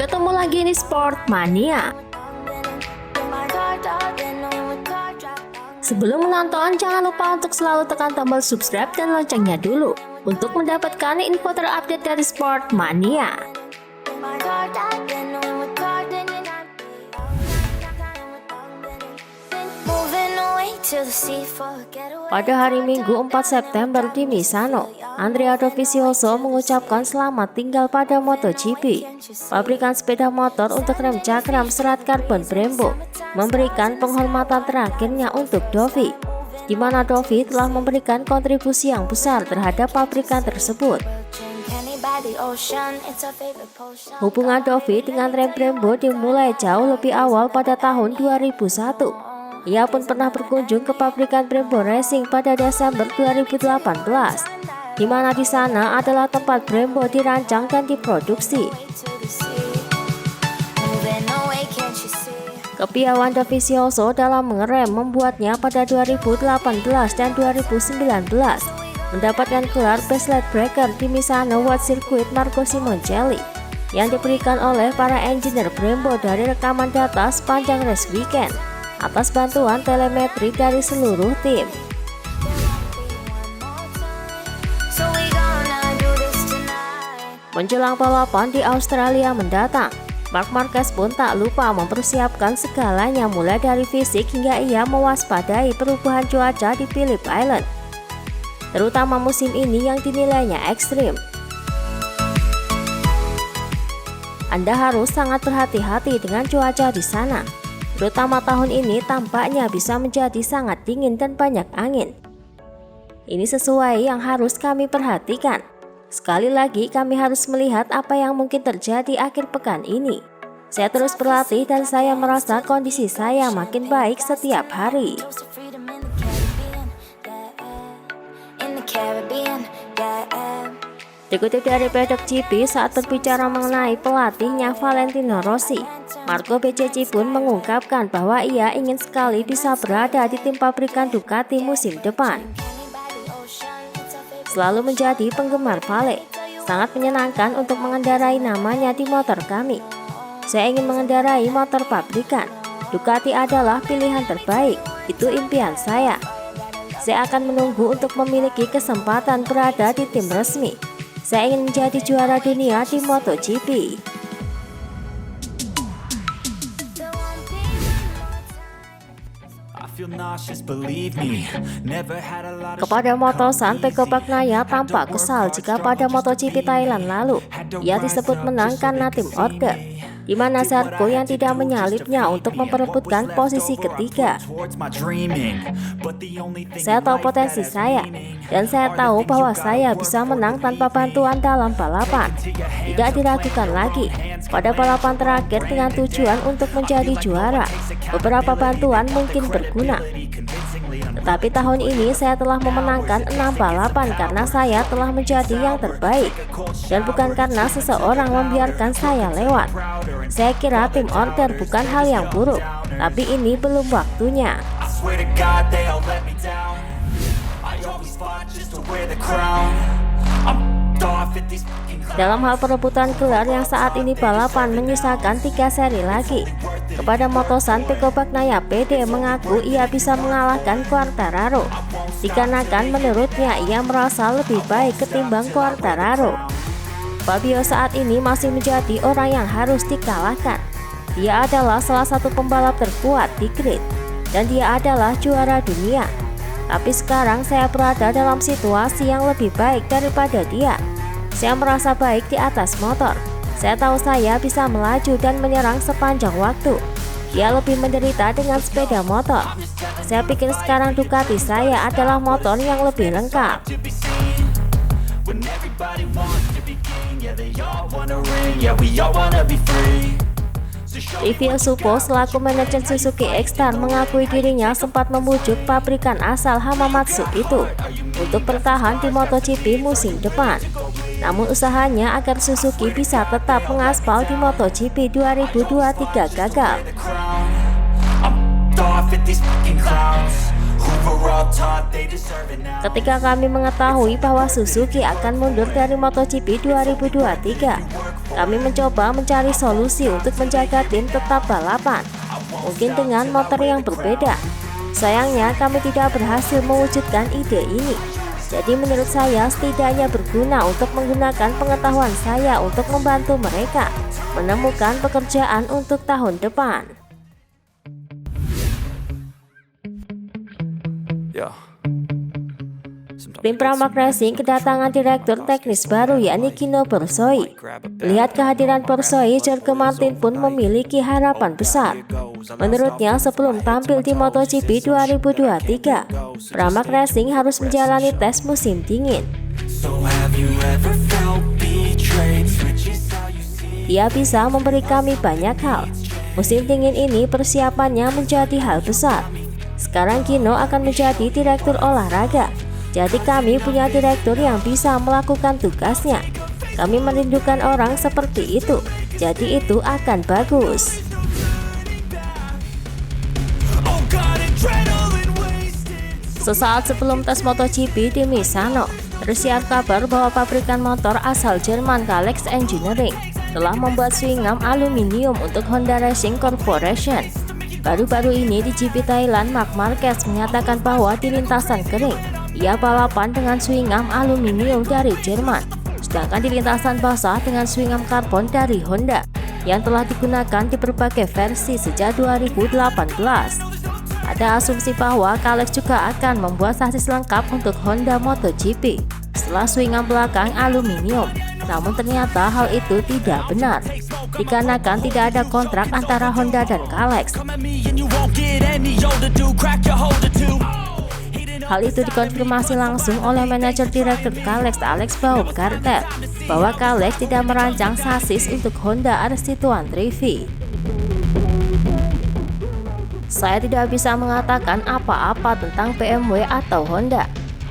Ketemu lagi di Sport Mania. Sebelum menonton, jangan lupa untuk selalu tekan tombol subscribe dan loncengnya dulu untuk mendapatkan info terupdate dari Sport Mania. Pada hari Minggu 4 September di Misano, Andrea Dovizioso mengucapkan selamat tinggal pada MotoGP. Pabrikan sepeda motor untuk rem cakram serat karbon Brembo memberikan penghormatan terakhirnya untuk Dovi, di mana Dovi telah memberikan kontribusi yang besar terhadap pabrikan tersebut. Hubungan Dovi dengan rem Brembo dimulai jauh lebih awal pada tahun 2001. Ia pun pernah berkunjung ke pabrikan Brembo Racing pada Desember 2018, di mana di sana adalah tempat Brembo dirancang dan diproduksi. Kepiawaian Dovizioso dalam mengerem membuatnya pada 2018 dan 2019 mendapatkan gelar Best Late Breaker di Misano World Circuit Marco Simoncelli yang diberikan oleh para engineer Brembo dari rekaman data sepanjang race weekend atas bantuan telemetri dari seluruh tim. Menjelang balapan di Australia mendatang, Marc Marquez pun tak lupa mempersiapkan segalanya mulai dari fisik hingga ia mewaspadai perubahan cuaca di Phillip Island, terutama musim ini yang dinilainya ekstrim. Anda harus sangat berhati-hati dengan cuaca di sana. Terutama tahun ini tampaknya bisa menjadi sangat dingin dan banyak angin. Ini sesuai yang harus kami perhatikan. Sekali lagi kami harus melihat apa yang mungkin terjadi akhir pekan ini. Saya terus berlatih dan saya merasa kondisi saya makin baik setiap hari. Dikutip dari Paddock GP saat berbicara mengenai pelatihnya Valentino Rossi, Marco Bezzecchi pun mengungkapkan bahwa ia ingin sekali bisa berada di tim pabrikan Ducati musim depan. Selalu menjadi penggemar Vale, sangat menyenangkan untuk mengendarai namanya di motor kami. Saya ingin mengendarai motor pabrikan. Ducati adalah pilihan terbaik, itu impian saya. Saya akan menunggu untuk memiliki kesempatan berada di tim resmi. Saya ingin menjadi juara dunia di MotoGP. Kepada Moto3 Pecco Bagnaia tampak kesal jika pada MotoGP Thailand lalu ia disebut menang karena tim order, di mana Zarco yang tidak menyalipnya untuk memperebutkan posisi ketiga. Saya tahu potensi saya, dan saya tahu bahwa saya bisa menang tanpa bantuan dalam balapan. Tidak diragukan lagi, pada balapan terakhir dengan tujuan untuk menjadi juara, beberapa bantuan mungkin berguna. Tetapi tahun ini saya telah memenangkan 6 balapan karena saya telah menjadi yang terbaik, dan bukan karena seseorang membiarkan saya lewat. Saya kira tim order bukan hal yang buruk, tapi ini belum waktunya. Dalam hal perebutan gelar yang saat ini balapan menyisakan 3 seri lagi, kepada Moto3 Pecco Bagnaia PD mengaku ia bisa mengalahkan Quartararo, dikarenakan menurutnya ia merasa lebih baik ketimbang Quartararo. Fabio saat ini masih menjadi orang yang harus dikalahkan. Dia adalah salah satu pembalap terkuat di grid, dan dia adalah juara dunia. Tapi sekarang saya berada dalam situasi yang lebih baik daripada dia. Saya merasa baik di atas motor. Saya tahu saya bisa melaju dan menyerang sepanjang waktu. Dia lebih menderita dengan sepeda motor. Saya pikir sekarang Ducati saya adalah motor yang lebih lengkap. Livio Suppo selaku manajer Suzuki X-Star mengakui dirinya sempat membujuk pabrikan asal Hamamatsu itu untuk bertahan di MotoGP musim depan. Namun usahanya agar Suzuki bisa tetap mengaspal di MotoGP 2023 gagal. Ketika kami mengetahui bahwa Suzuki akan mundur dari MotoGP 2023, kami mencoba mencari solusi untuk menjaga tim tetap balapan, mungkin dengan motor yang berbeda. Sayangnya kami tidak berhasil mewujudkan ide ini. Jadi menurut saya setidaknya berguna untuk menggunakan pengetahuan saya untuk membantu mereka menemukan pekerjaan untuk tahun depan. Tim Pramac Racing kedatangan direktur teknis baru yakni Kino Bersoi. Melihat kehadiran Bersoi, Jorge Martin pun memiliki harapan besar. Menurutnya sebelum tampil di MotoGP 2023, Pramac Racing harus menjalani tes musim dingin. Dia bisa memberi kami banyak hal. Musim dingin ini persiapannya menjadi hal besar. Sekarang Kino akan menjadi direktur olahraga. Jadi kami punya direktur yang bisa melakukan tugasnya. Kami merindukan orang seperti itu. Jadi itu akan bagus. Sesaat sebelum tes MotoGP di Misano, tersiar kabar bahwa pabrikan motor asal Jerman Kalex Engineering telah membuat swingarm aluminium untuk Honda Racing Corporation. Baru-baru ini di GP Thailand, Marc Marquez menyatakan bahwa di lintasan kering ia balapan dengan swingarm aluminium dari Jerman, sedangkan di lintasan basah dengan swingarm karbon dari Honda yang telah digunakan di berbagai versi sejak 2018. Ada asumsi bahwa Kalex juga akan membuat sasis lengkap untuk Honda MotoGP setelah swingarm belakang aluminium. Namun ternyata hal itu tidak benar, dikarenakan tidak ada kontrak antara Honda dan Kalex. Hal itu dikonfirmasi langsung oleh manajer direktur Kalex Alex Baumgartner bahwa Kalex tidak merancang sasis untuk Honda RC200V. Saya tidak bisa mengatakan apa-apa tentang BMW atau Honda.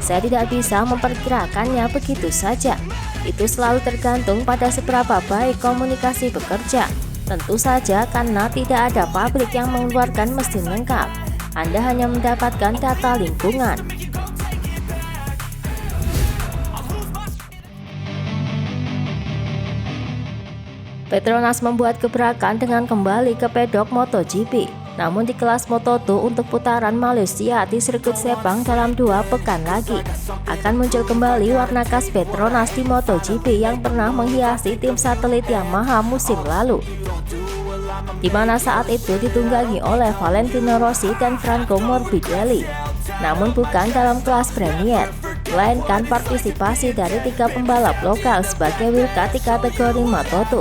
Saya tidak bisa memperkirakannya begitu saja. Itu selalu tergantung pada seberapa baik komunikasi bekerja. Tentu saja karena tidak ada pabrik yang mengeluarkan mesin lengkap. Anda hanya mendapatkan data lingkungan. Petronas membuat gebrakan dengan kembali ke pedok MotoGP. Namun di kelas Moto2 untuk putaran Malaysia di sirkuit Sepang dalam 2 pekan lagi akan muncul kembali warna khas Petronas di MotoGP yang pernah menghiasi tim satelit Yamaha musim lalu, di mana saat itu ditunggangi oleh Valentino Rossi dan Franco Morbidelli, namun bukan dalam kelas Premier, melainkan partisipasi dari 3 pembalap lokal sebagai wildcard di kategori Moto2.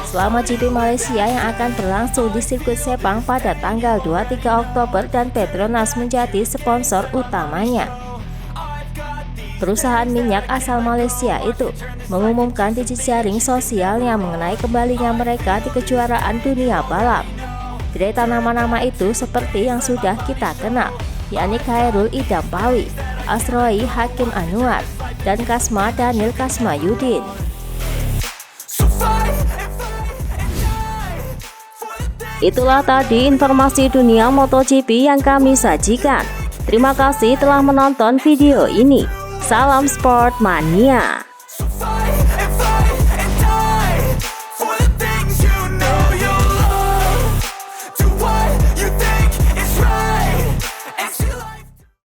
Selama GP Malaysia yang akan berlangsung di sirkuit Sepang pada tanggal 23 Oktober dan Petronas menjadi sponsor utamanya. Perusahaan minyak asal Malaysia itu mengumumkan di jejaring sosialnya mengenai kembalinya mereka di kejuaraan dunia balap. Deretan nama-nama itu seperti yang sudah kita kenal, yakni Khairul Idampawi, Asroi Hakim Anwar, dan Kasma Daniel Kasmayudin. Itulah tadi informasi dunia MotoGP yang kami sajikan. Terima kasih telah menonton video ini. Salam Sport Mania.